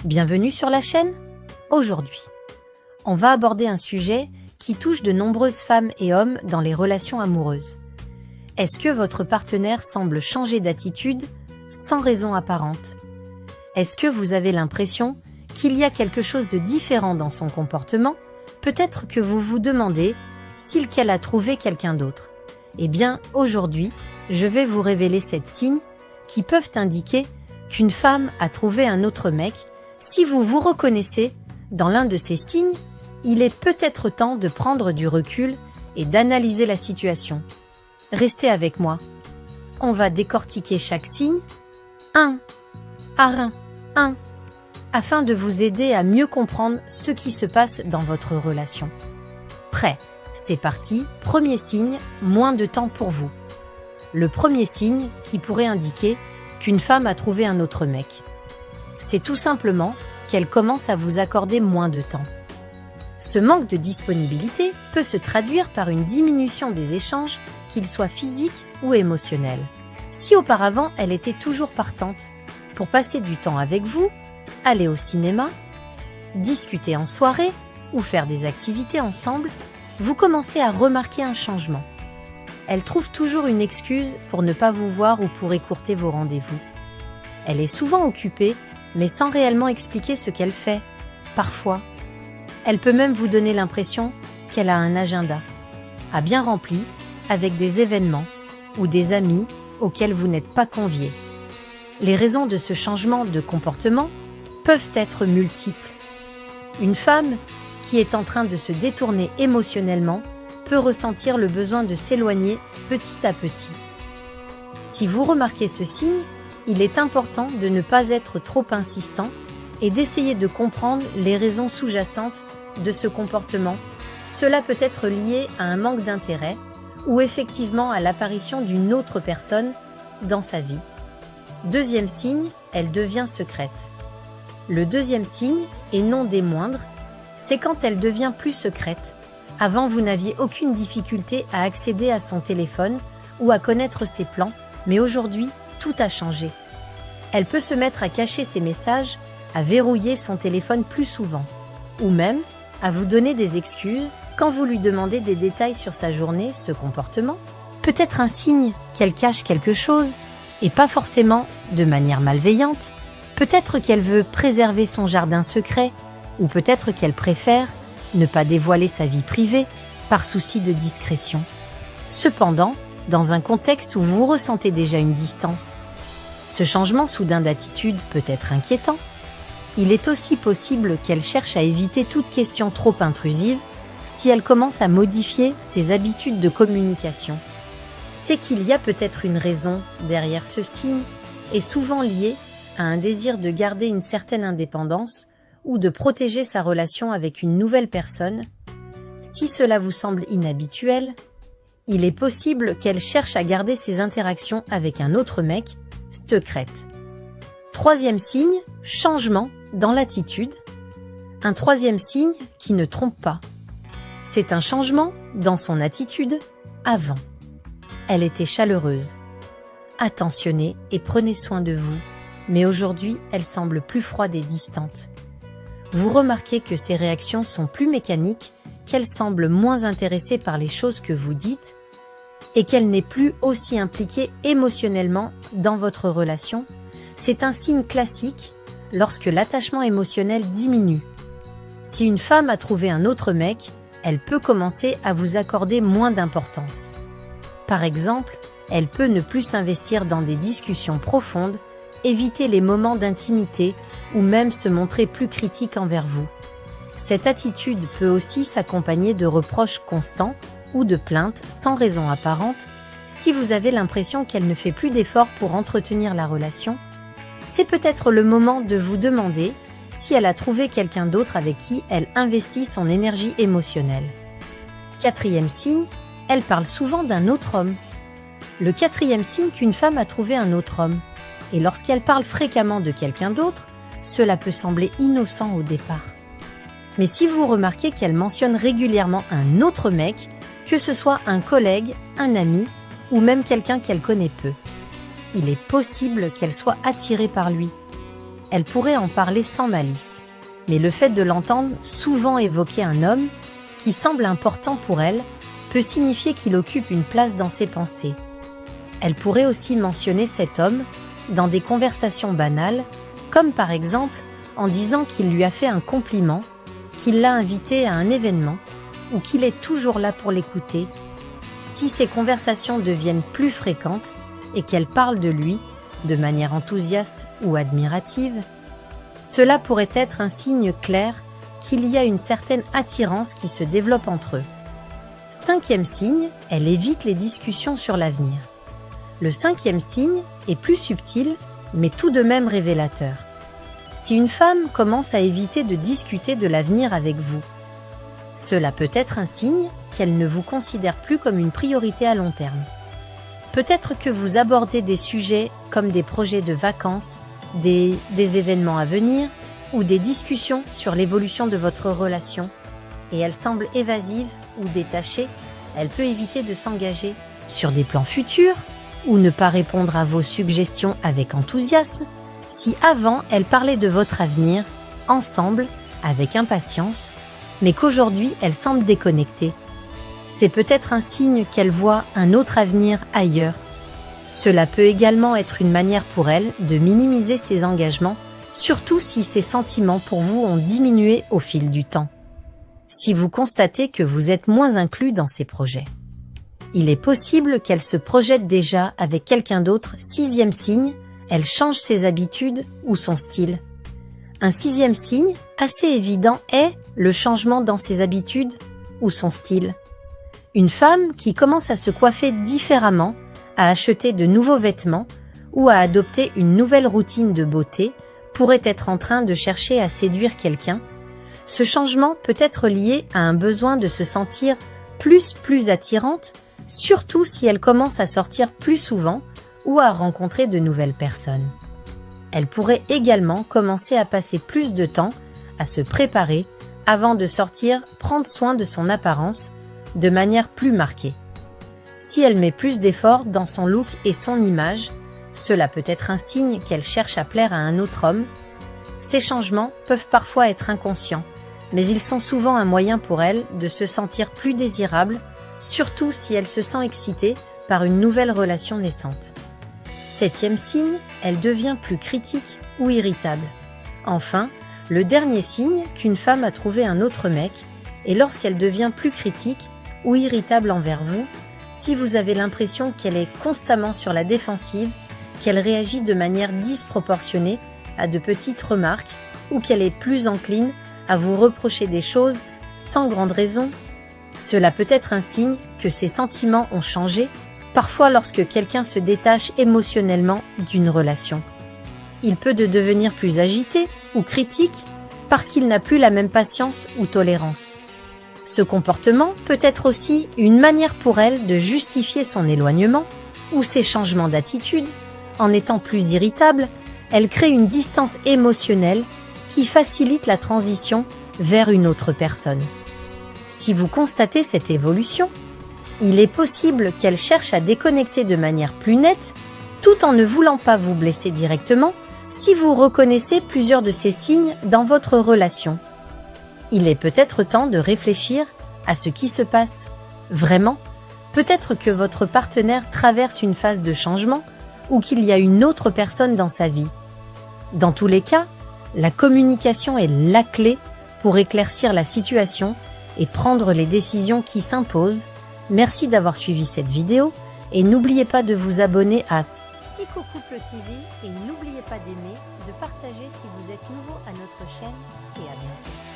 Bienvenue sur la chaîne. Aujourd'hui, on va aborder un sujet qui touche de nombreuses femmes et hommes dans les relations amoureuses. Est-ce que votre partenaire semble changer d'attitude sans raison apparente? Est-ce que vous avez l'impression qu'il y a quelque chose de différent dans son comportement? Peut-être que vous vous demandez s'il qu'elle a trouvé quelqu'un d'autre. Eh bien, aujourd'hui, je vais vous révéler 7 signes qui peuvent indiquer qu'une femme a trouvé un autre mec. Si vous vous reconnaissez dans l'un de ces signes, il est peut-être temps de prendre du recul et d'analyser la situation. Restez avec moi. On va décortiquer chaque signe, un à un, afin de vous aider à mieux comprendre ce qui se passe dans votre relation. Prêt? C'est parti. Premier signe, moins de temps pour vous. Le premier signe qui pourrait indiquer qu'une femme a trouvé un autre mec. C'est tout simplement qu'elle commence à vous accorder moins de temps. Ce manque de disponibilité peut se traduire par une diminution des échanges, qu'ils soient physiques ou émotionnels. Si auparavant elle était toujours partante pour passer du temps avec vous, aller au cinéma, discuter en soirée ou faire des activités ensemble, vous commencez à remarquer un changement. Elle trouve toujours une excuse pour ne pas vous voir ou pour écourter vos rendez-vous. Elle est souvent occupée, mais sans réellement expliquer ce qu'elle fait. Parfois, elle peut même vous donner l'impression qu'elle a un agenda, à bien rempli, avec des événements ou des amis auxquels vous n'êtes pas conviés. Les raisons de ce changement de comportement peuvent être multiples. Une femme qui est en train de se détourner émotionnellement peut ressentir le besoin de s'éloigner petit à petit. Si vous remarquez ce signe, il est important de ne pas être trop insistant et d'essayer de comprendre les raisons sous-jacentes de ce comportement. Cela peut être lié à un manque d'intérêt ou effectivement à l'apparition d'une autre personne dans sa vie. Deuxième signe, elle devient secrète. Le deuxième signe, et non des moindres, c'est quand elle devient plus secrète. Avant, vous n'aviez aucune difficulté à accéder à son téléphone ou à connaître ses plans, mais aujourd'hui, tout a changé. Elle peut se mettre à cacher ses messages, à verrouiller son téléphone plus souvent, ou même à vous donner des excuses quand vous lui demandez des détails sur sa journée. Ce comportement peut être un signe qu'elle cache quelque chose, et pas forcément de manière malveillante. Peut-être qu'elle veut préserver son jardin secret, ou peut-être qu'elle préfère ne pas dévoiler sa vie privée par souci de discrétion. Cependant, dans un contexte où vous ressentez déjà une distance, ce changement soudain d'attitude peut être inquiétant. Il est aussi possible qu'elle cherche à éviter toute question trop intrusive. Si elle commence à modifier ses habitudes de communication, c'est qu'il y a peut-être une raison derrière ce signe, et souvent liée à un désir de garder une certaine indépendance ou de protéger sa relation avec une nouvelle personne. Si cela vous semble inhabituel, il est possible qu'elle cherche à garder ses interactions avec un autre mec secrètes. Troisième signe, changement dans l'attitude. Un troisième signe qui ne trompe pas. C'est un changement dans son attitude avant. Elle était chaleureuse, attentionnée et prenait soin de vous, mais aujourd'hui, elle semble plus froide et distante. Vous remarquez que ses réactions sont plus mécaniques, qu'elle semble moins intéressée par les choses que vous dites et qu'elle n'est plus aussi impliquée émotionnellement dans votre relation. C'est un signe classique lorsque l'attachement émotionnel diminue. Si une femme a trouvé un autre mec, elle peut commencer à vous accorder moins d'importance. Par exemple, elle peut ne plus s'investir dans des discussions profondes, éviter les moments d'intimité ou même se montrer plus critique envers vous. Cette attitude peut aussi s'accompagner de reproches constants ou de plaintes sans raison apparente. Si vous avez l'impression qu'elle ne fait plus d'efforts pour entretenir la relation, c'est peut-être le moment de vous demander si elle a trouvé quelqu'un d'autre avec qui elle investit son énergie émotionnelle. Quatrième signe, elle parle souvent d'un autre homme. Le quatrième signe qu'une femme a trouvé un autre homme. Et lorsqu'elle parle fréquemment de quelqu'un d'autre, cela peut sembler innocent au départ. Mais si vous remarquez qu'elle mentionne régulièrement un autre mec, que ce soit un collègue, un ami ou même quelqu'un qu'elle connaît peu, il est possible qu'elle soit attirée par lui. elle pourrait en parler sans malice, mais le fait de l'entendre souvent évoquer un homme qui semble important pour elle peut signifier qu'il occupe une place dans ses pensées. Elle pourrait aussi mentionner cet homme dans des conversations banales, comme par exemple en disant qu'il lui a fait un compliment, qu'il l'a invité à un événement ou qu'il est toujours là pour l'écouter. Si ces conversations deviennent plus fréquentes et qu'elle parle de lui de manière enthousiaste ou admirative, cela pourrait être un signe clair qu'il y a une certaine attirance qui se développe entre eux. 5e signe, elle évite les discussions sur l'avenir. Le 5e signe est plus subtil, mais tout de même révélateur. Si une femme commence à éviter de discuter de l'avenir avec vous, cela peut être un signe qu'elle ne vous considère plus comme une priorité à long terme. Peut-être que vous abordez des sujets comme des projets de vacances, des événements à venir ou des discussions sur l'évolution de votre relation, et elle semble évasive ou détachée, elle peut éviter de s'engager sur des plans futurs ou ne pas répondre à vos suggestions avec enthousiasme, si avant elle parlait de votre avenir, ensemble, avec impatience, mais qu'aujourd'hui elle semble déconnectée. C'est peut-être un signe qu'elle voit un autre avenir ailleurs. Cela peut également être une manière pour elle de minimiser ses engagements, surtout si ses sentiments pour vous ont diminué au fil du temps. Si vous constatez que vous êtes moins inclus dans ses projets. Il est possible qu'elle se projette déjà avec quelqu'un d'autre. 6e signe, elle change ses habitudes ou son style. Un 6e signe assez évident est le changement dans ses habitudes ou son style. Une femme qui commence à se coiffer différemment, à acheter de nouveaux vêtements ou à adopter une nouvelle routine de beauté pourrait être en train de chercher à séduire quelqu'un. Ce changement peut être lié à un besoin de se sentir plus attirante, surtout si elle commence à sortir plus souvent ou à rencontrer de nouvelles personnes. Elle pourrait également commencer à passer plus de temps à se préparer avant de sortir, prendre soin de son apparence de manière plus marquée. Si elle met plus d'efforts dans son look et son image, cela peut être un signe qu'elle cherche à plaire à un autre homme. Ces changements peuvent parfois être inconscients, mais ils sont souvent un moyen pour elle de se sentir plus désirable, surtout si elle se sent excitée par une nouvelle relation naissante. 7e signe, elle devient plus critique ou irritable. Enfin, le dernier signe qu'une femme a trouvé un autre mec est lorsqu'elle devient plus critique ou irritable envers vous, si vous avez l'impression qu'elle est constamment sur la défensive, qu'elle réagit de manière disproportionnée à de petites remarques ou qu'elle est plus encline à vous reprocher des choses sans grande raison, cela peut être un signe que ses sentiments ont changé, parfois lorsque quelqu'un se détache émotionnellement d'une relation. Il peut devenir plus agité ou critique parce qu'il n'a plus la même patience ou tolérance. Ce comportement peut être aussi une manière pour elle de justifier son éloignement ou ses changements d'attitude. En étant plus irritable, elle crée une distance émotionnelle qui facilite la transition vers une autre personne. Si vous constatez cette évolution, il est possible qu'elle cherche à déconnecter de manière plus nette, tout en ne voulant pas vous blesser directement, si vous reconnaissez plusieurs de ces signes dans votre relation. Il est peut-être temps de réfléchir à ce qui se passe. Vraiment, peut-être que votre partenaire traverse une phase de changement ou qu'il y a une autre personne dans sa vie. Dans tous les cas, la communication est la clé pour éclaircir la situation et prendre les décisions qui s'imposent. Merci d'avoir suivi cette vidéo et n'oubliez pas de vous abonner à Psychocouple TV et n'oubliez pas d'aimer, de partager si vous êtes nouveau à notre chaîne et à bientôt.